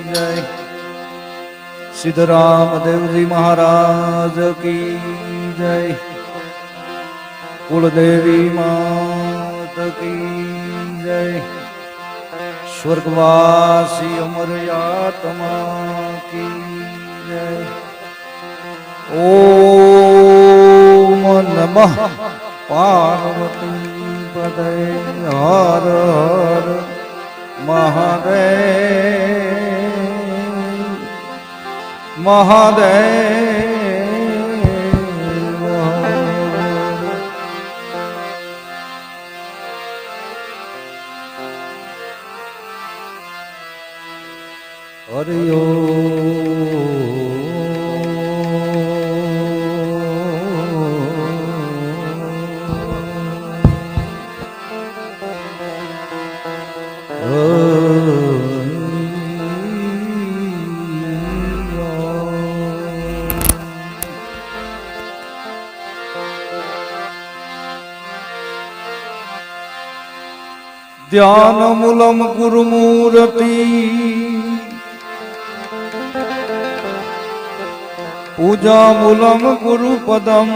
जय सिद्धराम देव जी महाराज की जय। कुलदेवी मात की जय। स्वर्गवासी अमर आत्मा की जय। ओम नमः पार्वती पदे हर हर महादेव महादेव। हरि ध्यान मूलम गुरुमूर्ति पूजा मूलम गुरुपदम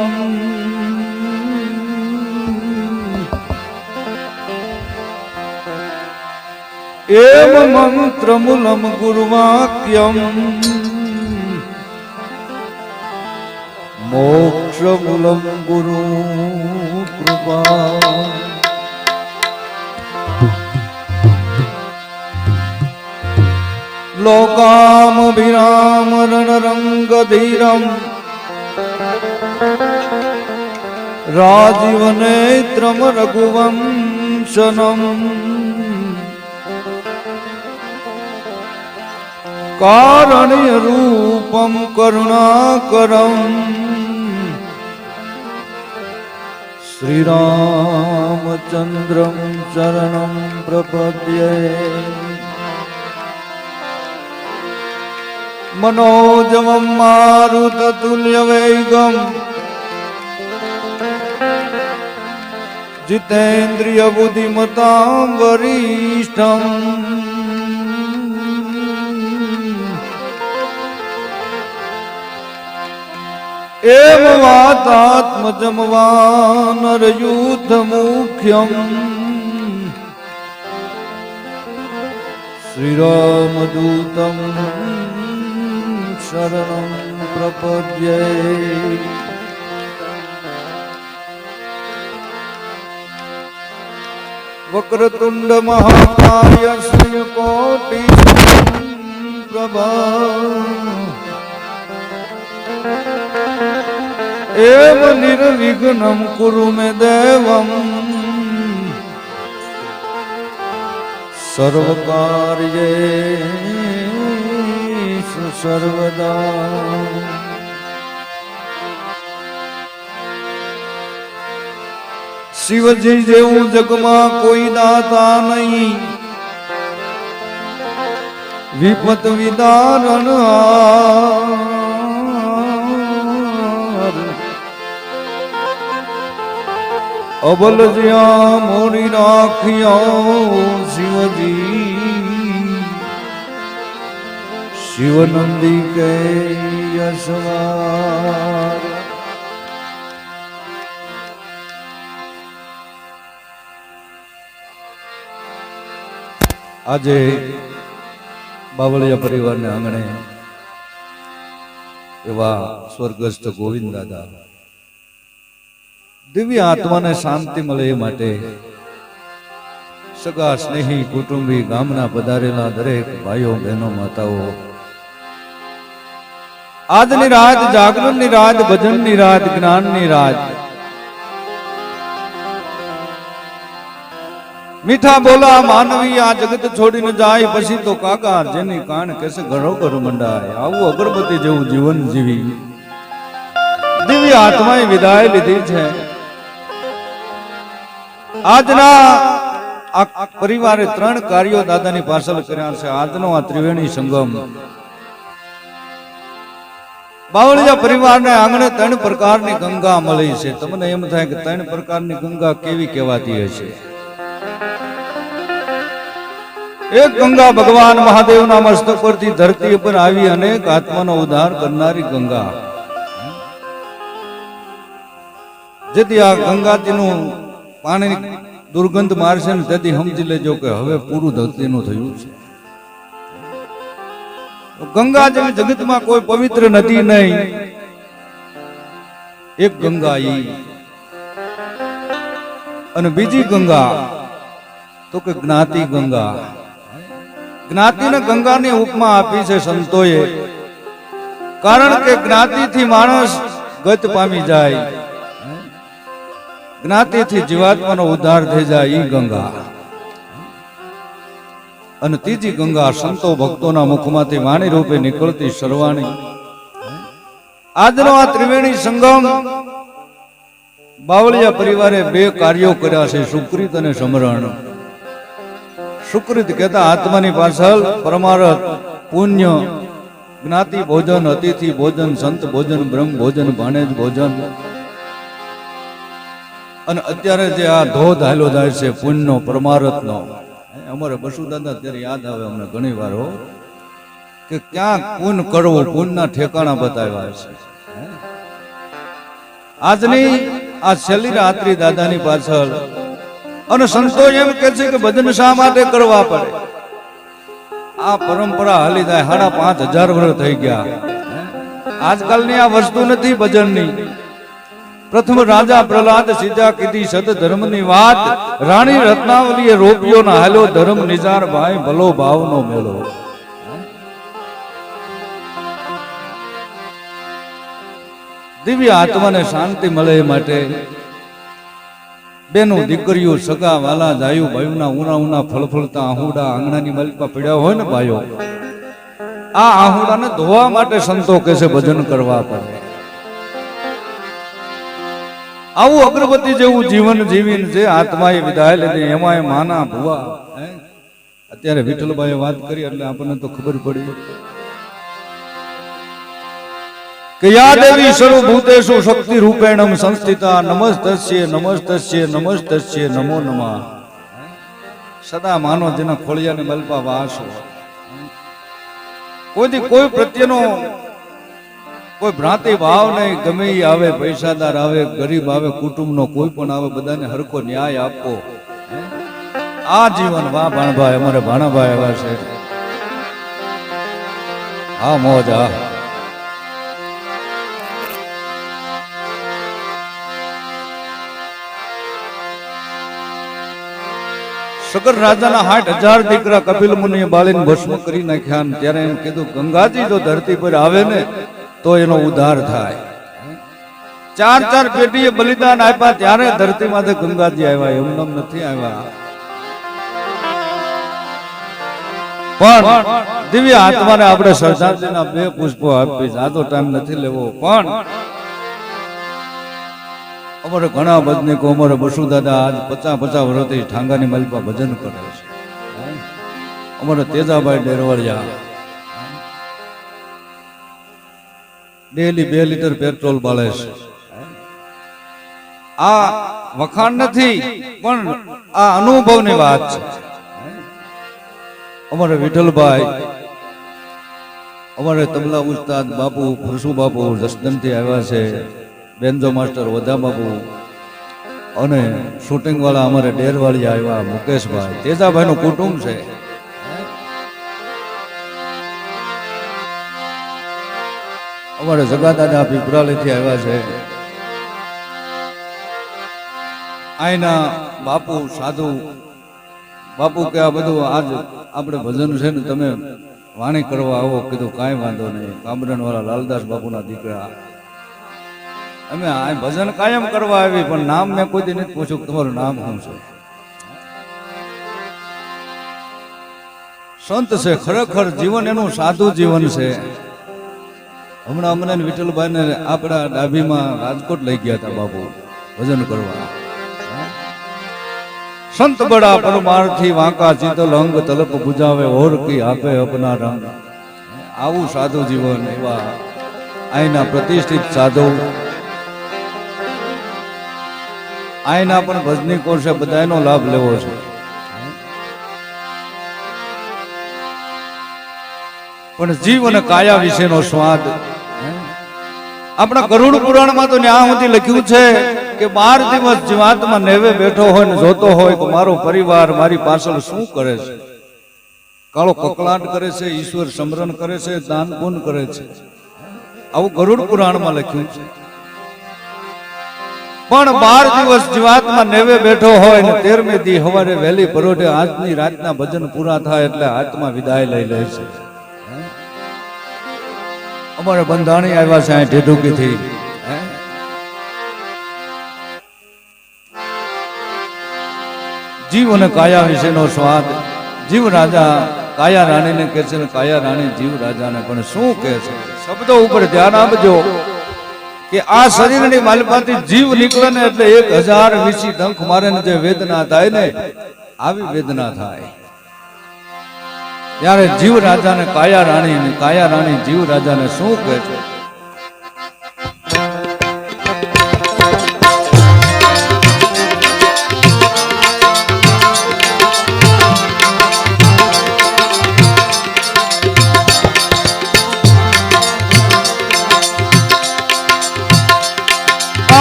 एव मंत्र मूलम गुरुवाक्यम मोक्ष मूलम गुरु कृपा। लोकामभिराम रणरंगधीरम राजीवनेत्रम रघुवंशनम कारणीय रूपम करुणाकरम श्रीरामचंद्रम शरणं प्रपद्ये। मनोजवं मारुततुल्यवेगं जितेन्द्रिय बुद्धिमतां वरिष्ठम् एव वातात्मजं वानरयूथमुख्यम् श्रीरामदूतं शरणं प्रपद्ये। वक्रतुंड महाकाय श्रीकोटि प्रभा एव निर्विघ्नं कुरु मे देवम् सर्वकार्येषु सर्वदा। शिवजी जेवुं जगमां कोई दाता नहीं विपत विदारण अबल ज्या मोरी राखियो शिवजी शिवनंदी के यशवार। આજે બાવળિયા પરિવારને આંગણે એવા સ્વર્ગસ્થ ગોવિંદ દાદા દિવ્ય આત્માને શાંતિ મળે એ માટે સગા સ્નેહી કુટુંબી ગામના પધારેલા દરેક ભાઈઓ બહેનો માતાઓ આજની રાત જાગરણની રાત ભજનની રાત જ્ઞાનની રાત મીઠા બોલા માનવી આ જગત છોડીને જાય પછી તો કાકા જેની કાન કેસે ઘરો ઘર મંડાય આવું અગરબત્તી જેવું જીવન જીવી દિવ્ય આત્માએ વિદાય લીધી છે। આજના આ પરિવારે 3 કાર્યો દાદાની પાછળ કર્યા છે। આજનો આ ત્રિવેણી સંગમ બાવળિયા પરિવારને આંગણે 3 પ્રકારની ગંગા મળી છે। તમને એમ થાય કે 3 પ્રકારની ગંગા કેવી કહેવાતી હશે? એક ગંગા ભગવાન મહાદેવના મસ્તક પરથી ધરતી પર આવી અનેક આત્માનો ઉદ્ધાર કરનારી ગંગા. જેથી આ ગંગાજીનું પાણી દુર્ગંધ મારશે ને તેથી સમજી લેજો કે હવે પૂરું ધરતીનું થયું છે. ગંગા જેવી જગતમાં કોઈ પવિત્ર નદી નહીં, એક ગંગા ઈ અને બીજી ગંગા તો કે જ્ઞાતિ ગંગા. જ્ઞાતિને ગંગાની ઉપમા આપી છે સંતોએ, કારણ કે જ્ઞાતિથી માણસ ગત પામી જાય, જ્ઞાતિથી જીવાત્માનો ઉદ્ધાર થઈ જાય ઈ ગંગા. અને ત્રીજી ગંગા સંતો ભક્તોના મુખમાંથી વાણી રૂપે નીકળતી સરવાણી. આજનો આ ત્રિવેણી સંગમ બાવળિયા પરિવારે બે કાર્યો કર્યા છે, સુકૃત અને સમરણ. સુકૃત કહેતા આત્માની પાછળ પરમાર્થ, પુણ્ય, જ્ઞાતિ ભોજન, અતિથિ ભોજન, સંત ભોજન, બ્રહ્મ ભોજન, ભાણેજ ભોજન. અને અત્યારે જે આ ધોધ હાલો જાય છે પુણ્યનો, પરમાર્થનો, અમારે બસુદાદા અત્યારે યાદ આવે અમને ઘણી વાર કે ક્યાં પુણ્ય કરવું, પુણ્યના ઠેકાણા બતાવ્યા છે. આજની આ છેલ્લી રાત્રિ દાદાની પાછળ અને સંતો એમ કે છે કે ભજન શા માટે કરવા પડે? આ પરંપરા હાલી જાય 5,500 વર્ષ થઈ ગયા. આજકાલની આ વસ્તુ નથી ભજનની. પ્રથમ રાજા પ્રહલાદ સીધા કીધી સત ધર્મની વાત, રાણી રત્નાવલીએ રોપ્યો ના હાલો ધર્મ નિજાર ભાઈ ભલો ભાવનો મેળો. દિવ્ય આત્માને શાંતિ મળે એ માટે બેનો દીકરીઓ, સગા વાલા, જાયું ભાઈઓના ઉના ફળફળતા આહુડા આંગણાની માલિકા પડ્યા હોય ને ભાઈઓ, આ આહુડાને ધોવા માટે સંતો કહે છે ભજન કરવા પડે. આવું અગરબત્તી જેવું જીવન જીવીને જે આત્માએ વિદાય લીધી, એમાં માના ભુવા. અત્યારે વિઠ્ઠલભાઈએ વાત કરી એટલે આપણને તો ખબર પડી કે યા દેવી સર્વભૂતેષુ શક્તિ રૂપેણમ સંસ્થિતા નમસ્તસ્ય નમસ્તસ્ય નમસ્તસ્ય નમો નમઃ. સદા માનો જેના ખોળિયાને મલપા વાસ હોય, કોઈ પ્રત્યેનો કોઈ ભ્રાંતિ ભાવ નહીં. ગમે એ આવે, પૈસાદાર આવે, ગરીબ આવે, કુટુંબનો કોઈ પણ આવે, બધાને હરખો ન્યાય આપવો. આ જીવન. વાહ ભાણભાઈ, અમારે ભાણાભાઈ આવ્યા છે. હા મોજ. હા સગર રાજાના 60,000 દીકરા કપિલ મુનિએ બાળીને ભસ્મ કરી નાખ્યા. ત્યારે એમ કીધું ગંગાજી જો ધરતી પર આવે ને તો એનો ઉદ્ધાર થાય. 4 પેઢીએ બલિદાન આપ્યા ત્યારે ધરતીમાંથી ગંગાજી આવ્યા, એમને નથી આવ્યા. પણ દિવ્ય આત્માને આપણે સરદારજીના 2 પુષ્પો આપી, આજો ટાઈમ નથી લેવો. પણ અમારે ઘણા ભજનીકો, અમારે બસુદાદા આજ 50 વર્ષથી ઠાંગાની માલિકા ભજન કરે છે. અમારે તેજાભાઈ ડેરવાળિયા ડેલી 2 લીટર પેટ્રોલ બાળે છે. આ વખાણ નથી, પણ આ અનુભવની વાત છે. અમારે વિઠ્ઠલભાઈ, અમારે તબલા ઉસ્તાદ બાપુ ફરસુ બાપુ જસદનથી આવ્યા છે, બેન્જો માસ્ટર વધા બાપુ, અને શૂટિંગ વાળા અમારે ડેરવાળી આવ્યા મુકેશભાઈ. તેજાભાઈ નું કુટુંબ છે. અમારે જગાદાદા પીપરાલીથી આવ્યા છે. આઈના બાપુ સાધુ બાપુ કે આ બધું આજ આપણે ભજન છે ને તમે વાણી કરવા આવો. કીધું કાંઈ વાંધો નહીં. કામરન વાળા લાલદાસ બાપુના દીકરા. અમે આ ભજન કાયમ કરવા આવી, પણ નામ મેં કોઈ દી નથી પૂછ્યું તમારું નામ શું છે. સંત છે ખરેખર, જીવન એનું સાદું જીવન છે. હમણાં અમને વિઠ્ઠલભાઈ ને આપણા ડાભીમાં રાજકોટ લઈ ગયા હતા બાપુ ભજન કરવા. સંત બડા પરમાર્થી વાંકા ચિતલ અંગ તલપ બુજાવે ઓર કી આપે અપના રંગ. આવું સાધુ જીવન, એવા આઈના પ્રતિષ્ઠિત સાધુ, આઈના પણ ભજનીકો છે, બધાનો લાભ લેવો છે. પણ જીવ અને કાયા વિશેનો સ્વાદ આપણા ગરુડ પુરાણમાં તો ન્યા સુધી લખ્યું છે કે 12 દિવસ જીવાત્મા નેવે બેઠો હોય ને જોતો હોય કે મારો પરિવાર મારી પાછળ શું કરે છે, કાળો કકળાટ કરે છે, ઈશ્વર સ્મરણ કરે છે, દાન પુન કરે છે, આવું ગરુડ પુરાણમાં લખ્યું છે. પણ 12 દિવસ જીવાત્મા નેવે બેઠો હોય ને 13મે દી સવારે વહેલી પરોઢે આજની રાતના ભજન પૂરા થાય એટલે આત્મા વિદાય લઈ લે છે. અમારે બંધાણી આવ્યા છે અહીં ઢેઢુકી થી. જીવ અને કાયા વિશેનો સ્વાદ. જીવ રાજા કાયા રાણીને કહે છે, કાયા રાણી જીવ રાજાને પણ શું કહે છે? શબ્દો ઉપર ધ્યાન આપજો કે આ શરીરની માલપાથી જીવ નીકળે ને એટલે 1020 ડંખ મારે ને જે વેદના થાય ને આવી વેદના થાય. ત્યારે જીવ રાજાને કાયા રાણી જીવ રાજાને શું કહે છે?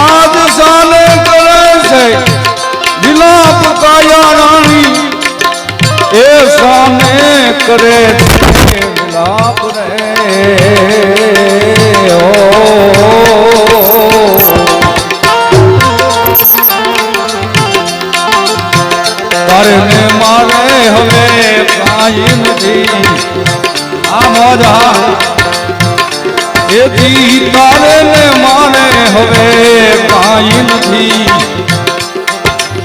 આજ સાલે કરે છે વિલાપ કાયા રાણી, એ સામે કરે છે વિલાપ રે. તારે ને મારે હવે કાંઈ નથી આ મોજા, એથી તારે ને મારે હવે કાંઈ નથી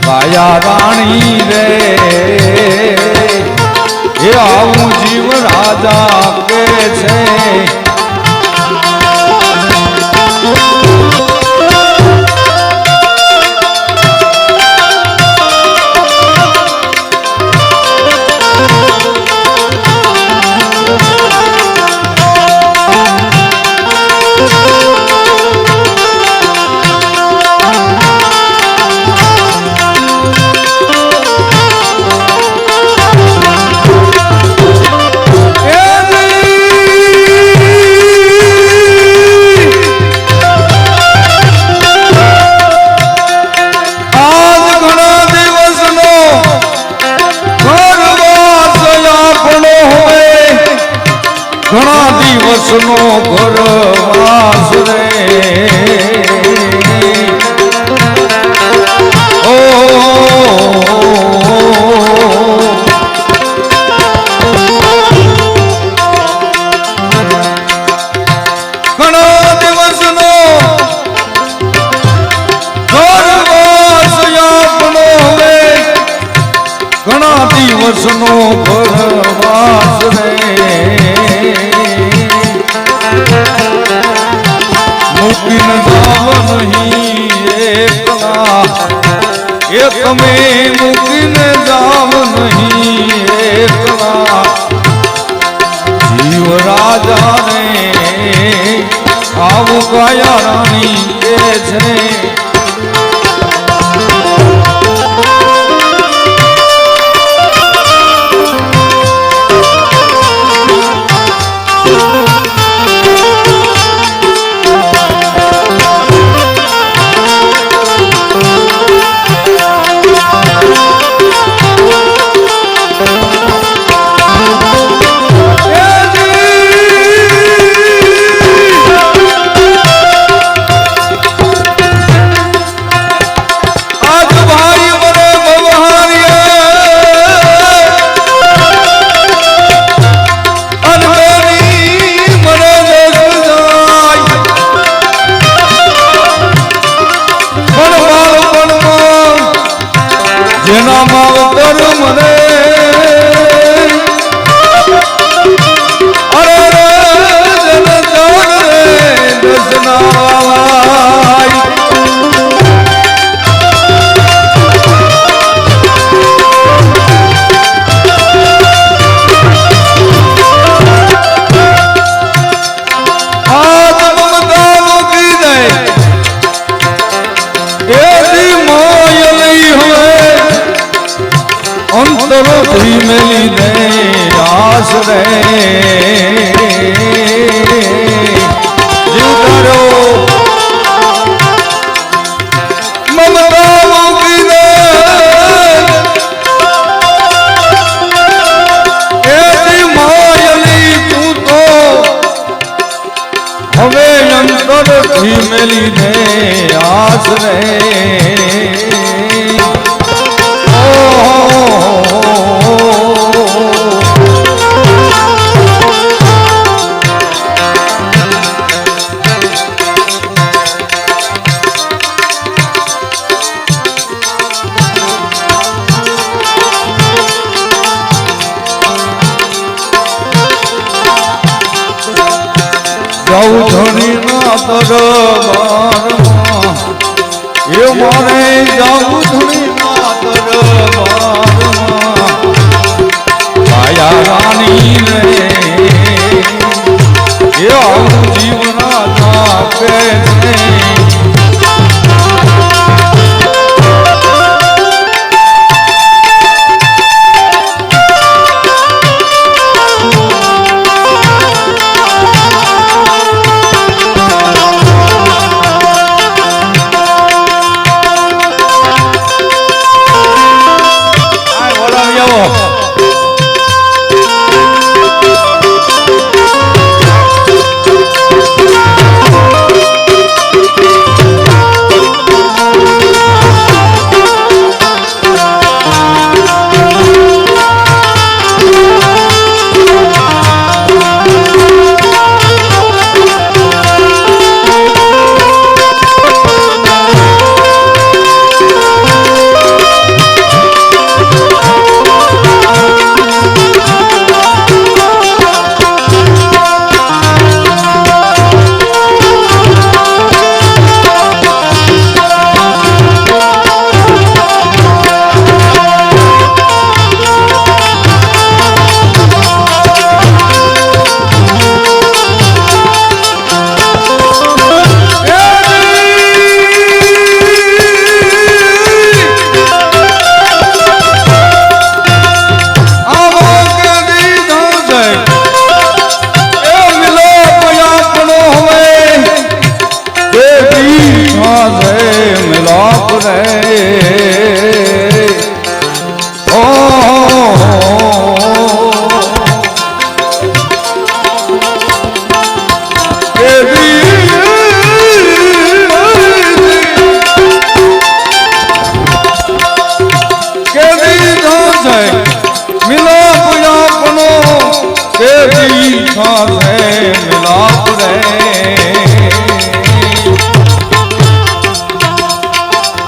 કાયા રાણી રે. એ આવું જીવ રાજા કે છે. ઘણા દિવસનો ઘરવાસ રે. ઓ ઘણા દિવસનો ઘરવાસ આપણો હવે, ઘણા દિવસનો ઘરવાસ રે. મૂકીને જાવ નહીં એકલા, એક મેં મૂકીને જાવ નહીં એકલા. જીવ રાજા ને આવું કાયા રાણી કે છે. અંતરથી મેલી દે આસ રે જીવતારો મમતા મૂકી દે એથી માયલી તું તો હવે અંતરથી મેલી દે આસ રે જાઉં ધણી ના દરબારમાં એ મારે જાઉં ધણી ના દરબારમાં માયા રાની રે એ આવું જીવના આપે છે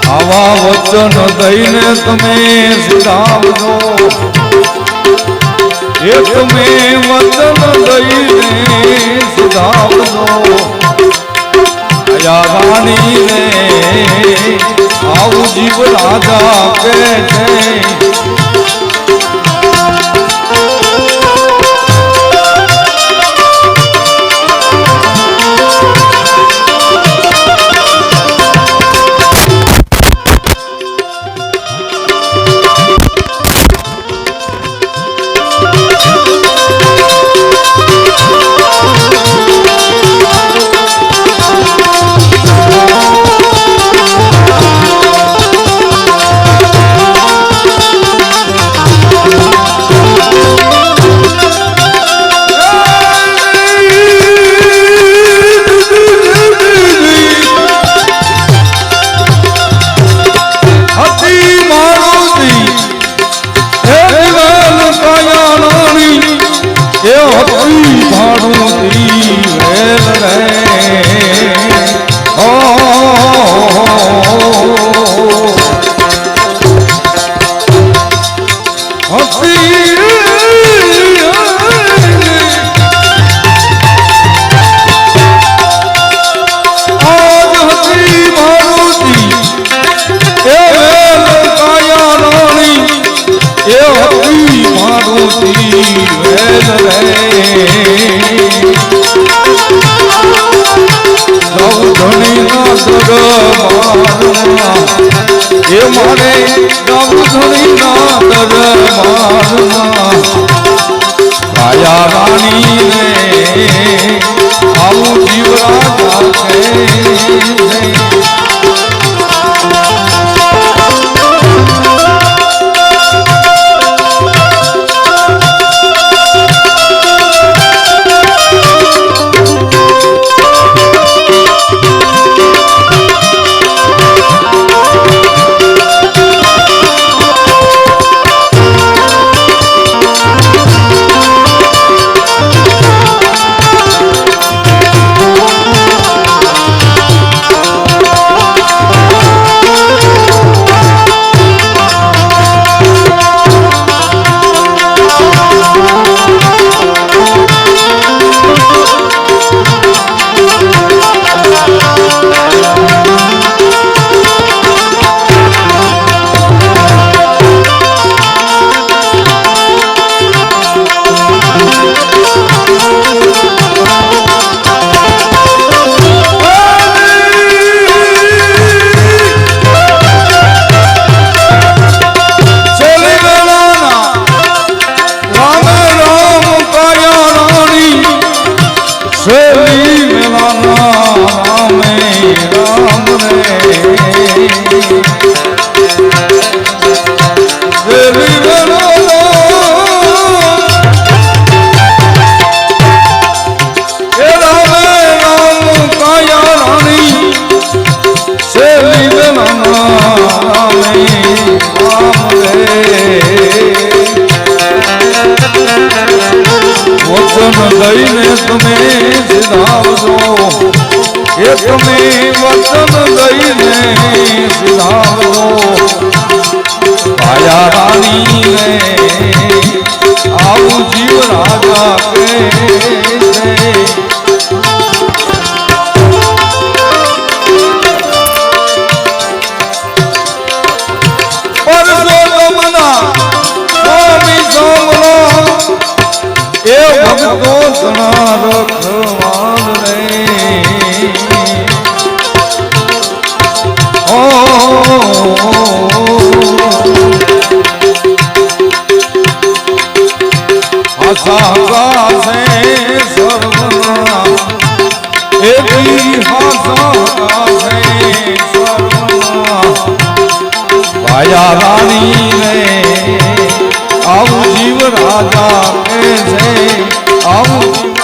આવા વચન દઈને તમે સુધાવજો એ તમે વચન દઈને સુધાવજો રાની રે આવું જીવ રાજા કે છે એ મારે ધણી ના દરબારમાં કાયા રાણી રે આવું જીવ રાજા કહે છે. દઈને તમે સિધાવજો એ તમે વચન દઈને સિધાવજો કાયા રાણી રે આવું જીવ રાજા કહે છે. પરસોત્તમના સ્વામી સાંભળો એ ભક્તો ઘણા રખવાલ રે આશા ગાશે સર્વના એવી આશા ગાશે સર્વના કાયા રાણી રે આવું જીવ રાજા કહે છે આવું